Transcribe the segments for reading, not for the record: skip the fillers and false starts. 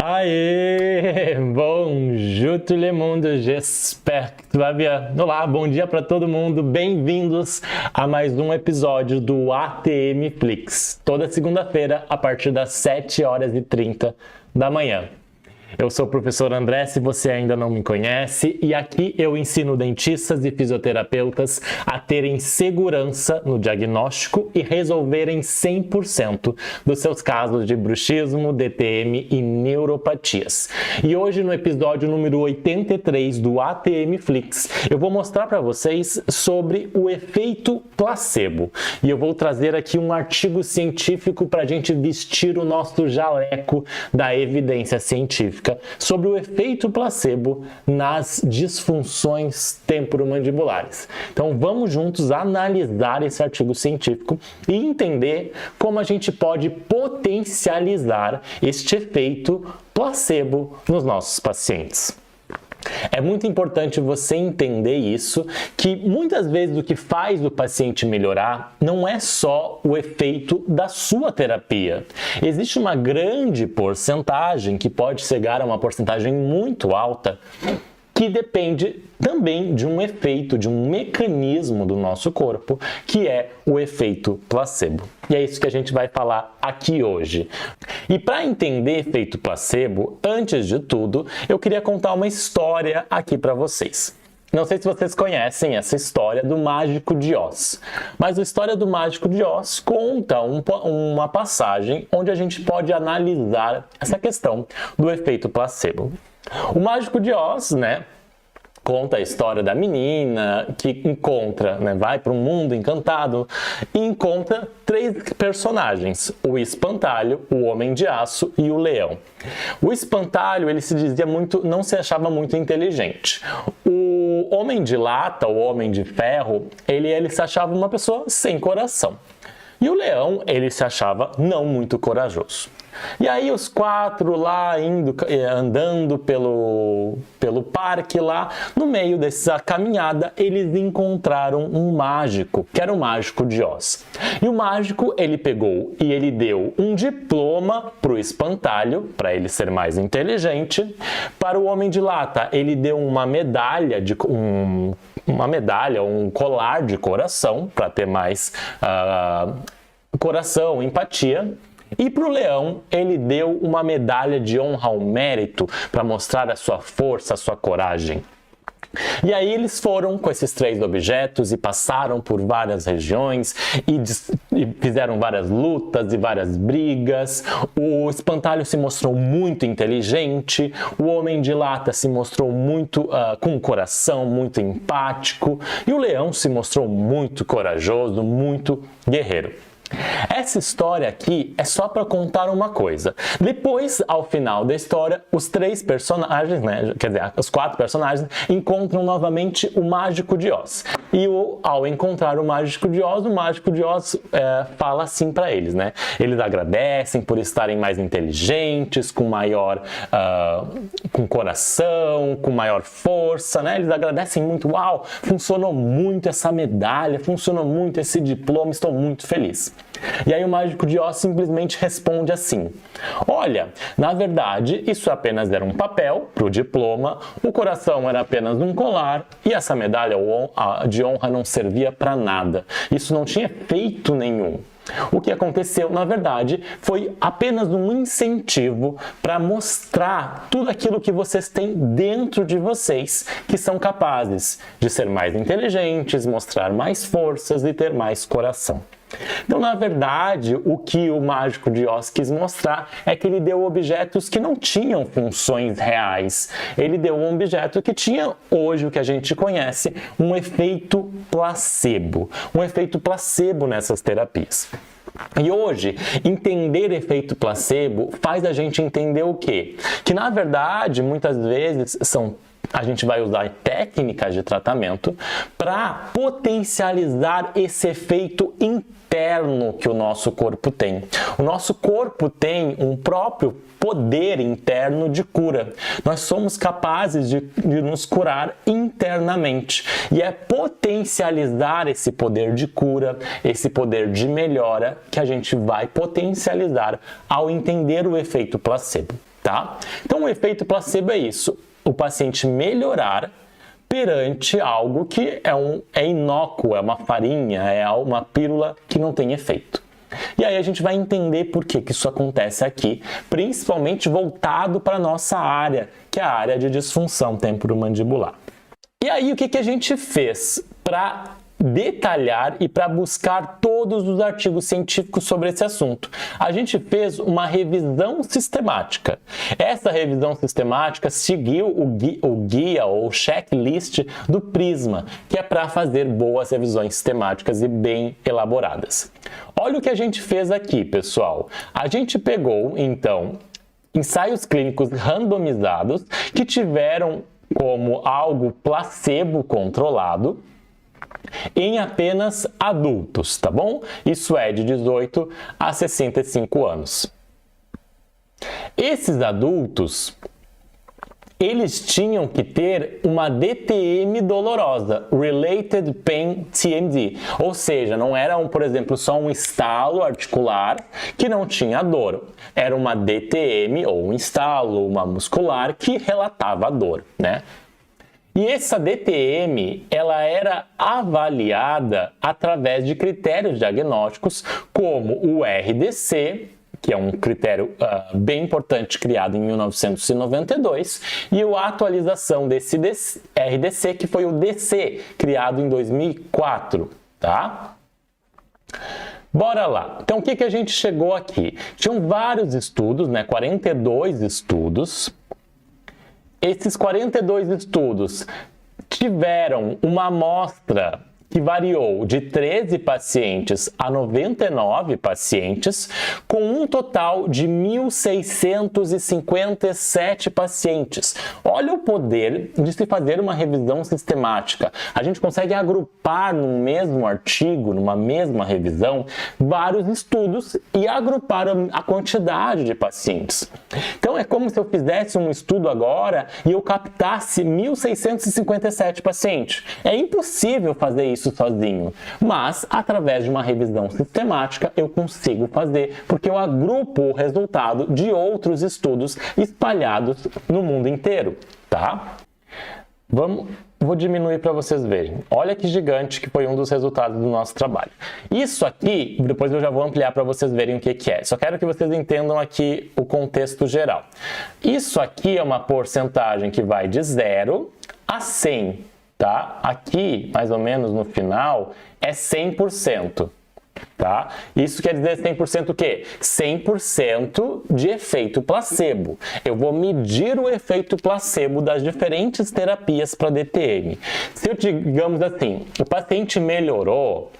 Aê! Bonjour tout le monde, j'espère que tu vas bien. Olá, bom dia para todo mundo, bem-vindos a mais um episódio do ATM Flix, toda segunda-feira a partir das 7h30 da manhã. Eu sou o professor André, se você ainda não me conhece, e aqui eu ensino dentistas e fisioterapeutas a terem segurança no diagnóstico e resolverem 100% dos seus casos de bruxismo, DTM e neuropatias. E hoje, no episódio número 83 do ATM Flix, eu vou mostrar para vocês sobre o efeito placebo. E eu vou trazer aqui um artigo científico para a gente vestir o nosso jaleco da evidência científica sobre o efeito placebo nas disfunções temporomandibulares. Então vamos juntos analisar esse artigo científico e entender como a gente pode potencializar este efeito placebo nos nossos pacientes. É muito importante você entender isso, que muitas vezes o que faz o paciente melhorar não é só o efeito da sua terapia. Existe uma grande porcentagem, que pode chegar a uma porcentagem muito alta, que depende também de um efeito, de um mecanismo do nosso corpo, que é o efeito placebo. E é isso que a gente vai falar aqui hoje. E para entender efeito placebo, antes de tudo, eu queria contar uma história aqui para vocês. Não sei se vocês conhecem essa história do Mágico de Oz, mas a história do Mágico de Oz conta uma passagem onde a gente pode analisar essa questão do efeito placebo. O Mágico de Oz, conta a história da menina que encontra, vai para um mundo encantado e encontra três personagens: o espantalho, o homem de aço e o leão. O espantalho, ele se dizia muito, não se achava muito inteligente. O homem de lata, o homem de ferro, ele se achava uma pessoa sem coração. E o leão, ele se achava não muito corajoso. E aí os quatro lá andando pelo parque lá, no meio dessa caminhada, eles encontraram um mágico, que era o Mágico de Oz. E o mágico, ele pegou e ele deu um diploma para o espantalho, para ele ser mais inteligente. Para o homem de lata, ele deu uma medalha, um colar de coração, para ter mais coração, empatia. E para o leão, ele deu uma medalha de honra ao mérito para mostrar a sua força, a sua coragem. E aí eles foram com esses três objetos e passaram por várias regiões e fizeram várias lutas e várias brigas. O espantalho se mostrou muito inteligente, o homem de lata se mostrou muito com coração, muito empático, e o leão se mostrou muito corajoso, muito guerreiro. Essa história aqui é só para contar uma coisa. Depois, ao final da história, os três personagens, os quatro personagens, encontram novamente o Mágico de Oz. E ao encontrar o Mágico de Oz fala assim para eles, Eles agradecem por estarem mais inteligentes, com coração, com maior força, Eles agradecem muito, uau, funcionou muito essa medalha, funcionou muito esse diploma, estou muito feliz. E aí o Mágico de Oz simplesmente responde assim: olha, na verdade isso apenas era um papel para o diploma, o coração era apenas um colar e essa medalha de honra não servia para nada. Isso não tinha efeito nenhum. O que aconteceu, na verdade, foi apenas um incentivo para mostrar tudo aquilo que vocês têm dentro de vocês, que são capazes de ser mais inteligentes, mostrar mais forças e ter mais coração. Então, na verdade, o que o Mágico de Oz quis mostrar é que ele deu objetos que não tinham funções reais. Ele deu um objeto que tinha, hoje, o que a gente conhece, um efeito placebo. Um efeito placebo nessas terapias. E hoje, entender efeito placebo faz a gente entender o quê? Que, na verdade, muitas vezes a gente vai usar técnicas de tratamento para potencializar esse efeito interno que o nosso corpo tem. O nosso corpo tem um próprio poder interno de cura. Nós somos capazes de nos curar internamente. E é potencializar esse poder de cura, esse poder de melhora que a gente vai potencializar ao entender o efeito placebo. tá? Então, o efeito placebo é isso, o paciente melhorar perante algo que é inócuo, é uma farinha, é uma pílula que não tem efeito. E aí a gente vai entender por que isso acontece aqui, principalmente voltado para a nossa área, que é a área de disfunção temporomandibular. E aí o que a gente fez para detalhar e para buscar todos os artigos científicos sobre esse assunto? A gente fez uma revisão sistemática. Essa revisão sistemática seguiu o guia ou checklist do Prisma, que é para fazer boas revisões sistemáticas e bem elaboradas. Olha o que a gente fez aqui, pessoal. A gente pegou, então, ensaios clínicos randomizados que tiveram como algo placebo controlado em apenas adultos, tá bom? Isso é de 18 a 65 anos. Esses adultos, eles tinham que ter uma DTM dolorosa, Related Pain TMD, ou seja, não era, por exemplo, só um estalo articular que não tinha dor, era uma DTM ou um estalo, uma muscular que relatava a dor, né? E essa DTM, ela era avaliada através de critérios diagnósticos como o RDC, que é um critério bem importante criado em 1992, e a atualização desse RDC, que foi o DC, criado em 2004, tá? Bora lá. Então, o que a gente chegou aqui? Tinham vários estudos, né? 42 estudos. Esses 42 estudos tiveram uma amostra que variou de 13 pacientes a 99 pacientes, com um total de 1.657 pacientes. Olha o poder de se fazer uma revisão sistemática. A gente consegue agrupar no mesmo artigo, numa mesma revisão, vários estudos e agrupar a quantidade de pacientes. Então, é como se eu fizesse um estudo agora e eu captasse 1.657 pacientes. É impossível fazer isso sozinho, mas através de uma revisão sistemática eu consigo fazer, porque eu agrupo o resultado de outros estudos espalhados no mundo inteiro, tá? Vou diminuir para vocês verem. Olha que gigante que foi um dos resultados do nosso trabalho. Isso aqui, depois eu já vou ampliar para vocês verem o que é. Só quero que vocês entendam aqui o contexto geral. Isso aqui é uma porcentagem que vai de 0 a 100. Tá? Aqui, mais ou menos no final, é 100%. Tá? Isso quer dizer 100% o quê? 100% de efeito placebo. Eu vou medir o efeito placebo das diferentes terapias para DTM. Se eu, digamos assim, o paciente melhorou,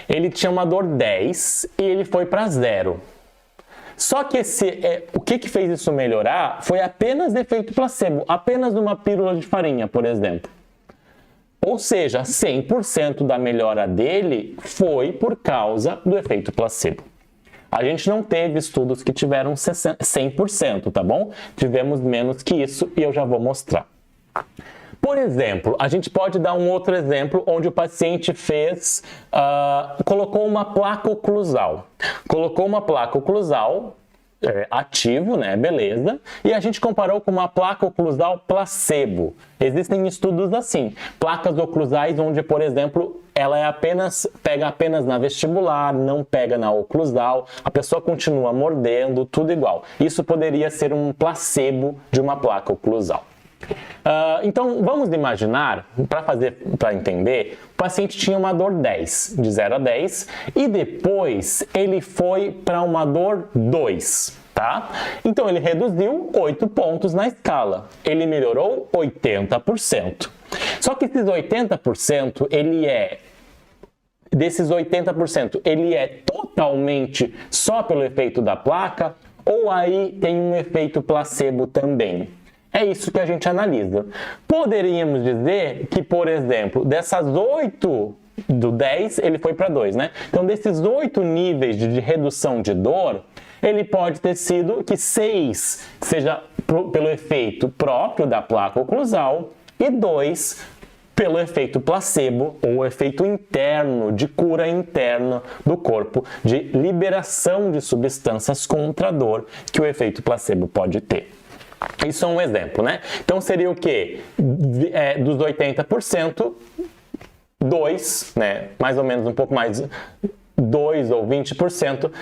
ele tinha uma dor 10 e ele foi para 0. Só que o que fez isso melhorar foi apenas efeito placebo, apenas uma pílula de farinha, por exemplo. Ou seja, 100% da melhora dele foi por causa do efeito placebo. A gente não teve estudos que tiveram 100%, tá bom? Tivemos menos que isso e eu já vou mostrar. Por exemplo, a gente pode dar um outro exemplo onde o paciente colocou uma placa oclusal. Colocou uma placa oclusal ativo, né? Beleza. E a gente comparou com uma placa oclusal placebo. Existem estudos assim, placas oclusais onde, por exemplo, ela pega apenas na vestibular, não pega na oclusal, a pessoa continua mordendo, tudo igual. Isso poderia ser um placebo de uma placa oclusal. Então, vamos imaginar, para entender, o paciente tinha uma dor 10, de 0 a 10, e depois ele foi para uma dor 2, tá? Então, ele reduziu 8 pontos na escala, ele melhorou 80%. Só que esses 80%, desses 80%, ele é totalmente só pelo efeito da placa, ou aí tem um efeito placebo também? É isso que a gente analisa. Poderíamos dizer que, por exemplo, dessas 8, do 10, ele foi para 2, né? Então, desses 8 níveis de redução de dor, ele pode ter sido que 6 seja pelo efeito próprio da placa oclusal e 2 pelo efeito placebo ou efeito interno, de cura interna do corpo, de liberação de substâncias contra a dor que o efeito placebo pode ter. Isso é um exemplo, né? Então seria o quê? Dos 80%, 2, né? Mais ou menos um pouco mais, 2 ou 20%,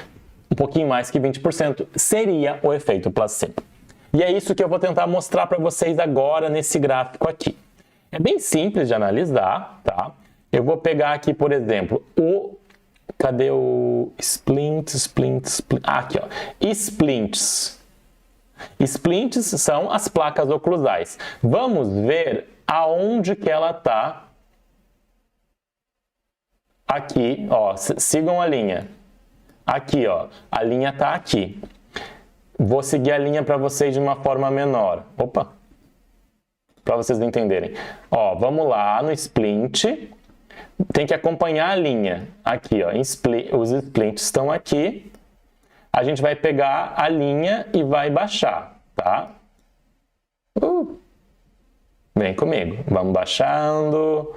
um pouquinho mais que 20%, seria o efeito placebo. E é isso que eu vou tentar mostrar para vocês agora nesse gráfico aqui. É bem simples de analisar, tá? Eu vou pegar aqui, por exemplo, cadê o splint? Aqui, ó. Splints. Splints são as placas oclusais. Vamos ver aonde que ela está. Aqui, ó, sigam a linha. Aqui, ó, a linha está aqui. Vou seguir a linha para vocês de uma forma menor. Opa! Para vocês entenderem. Ó, vamos lá no splint. Tem que acompanhar a linha. Aqui, ó, os splints estão aqui. A gente vai pegar a linha e vai baixar, tá? Vem comigo. Vamos baixando.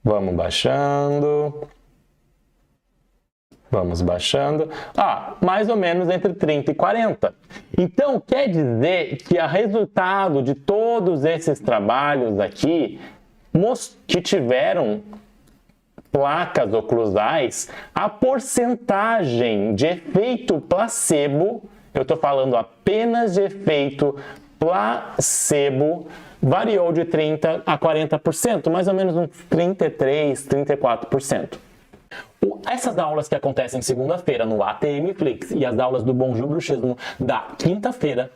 Vamos baixando. Vamos baixando. Mais ou menos entre 30 e 40. Então, quer dizer que o resultado de todos esses trabalhos aqui, que tiveram placas oclusais, a porcentagem de efeito placebo, eu estou falando apenas de efeito placebo, variou de 30% a 40%, mais ou menos uns 33%, 34%. Essas aulas que acontecem segunda-feira no ATM Flix e as aulas do Bonjour Bruxismo da quinta-feira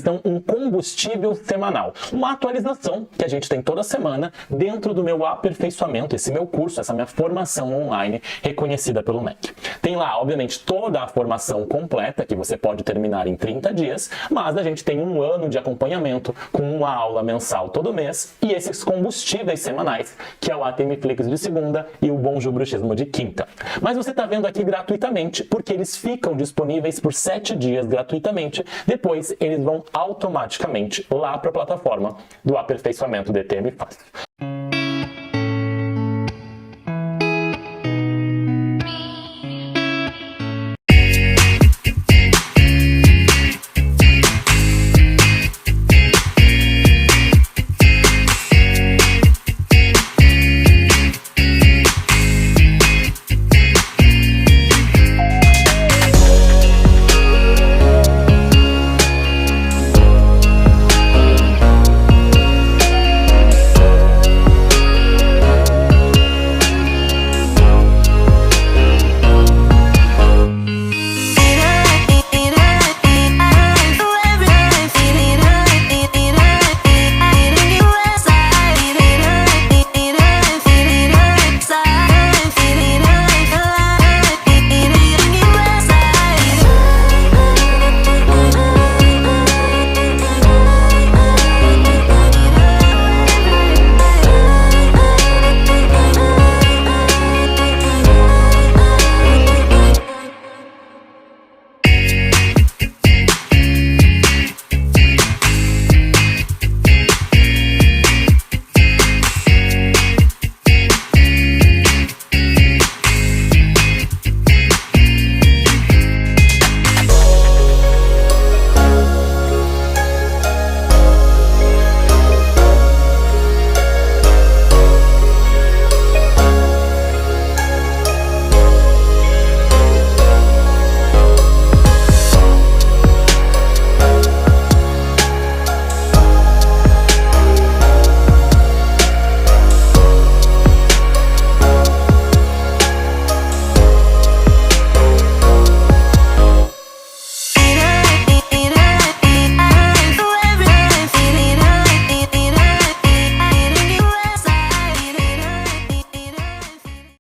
são um combustível semanal, uma atualização que a gente tem toda semana dentro do meu aperfeiçoamento, esse meu curso, essa minha formação online reconhecida pelo MEC. Tem lá, obviamente, toda a formação completa que você pode terminar em 30 dias, mas a gente tem um ano de acompanhamento com uma aula mensal todo mês e esses combustíveis semanais, que é o ATM Flix de segunda e o Bonjour Bruxismo de quinta. Mas você está vendo aqui gratuitamente, porque eles ficam disponíveis por 7 dias gratuitamente, depois eles vão automaticamente lá para a plataforma do aperfeiçoamento DTM Fácil.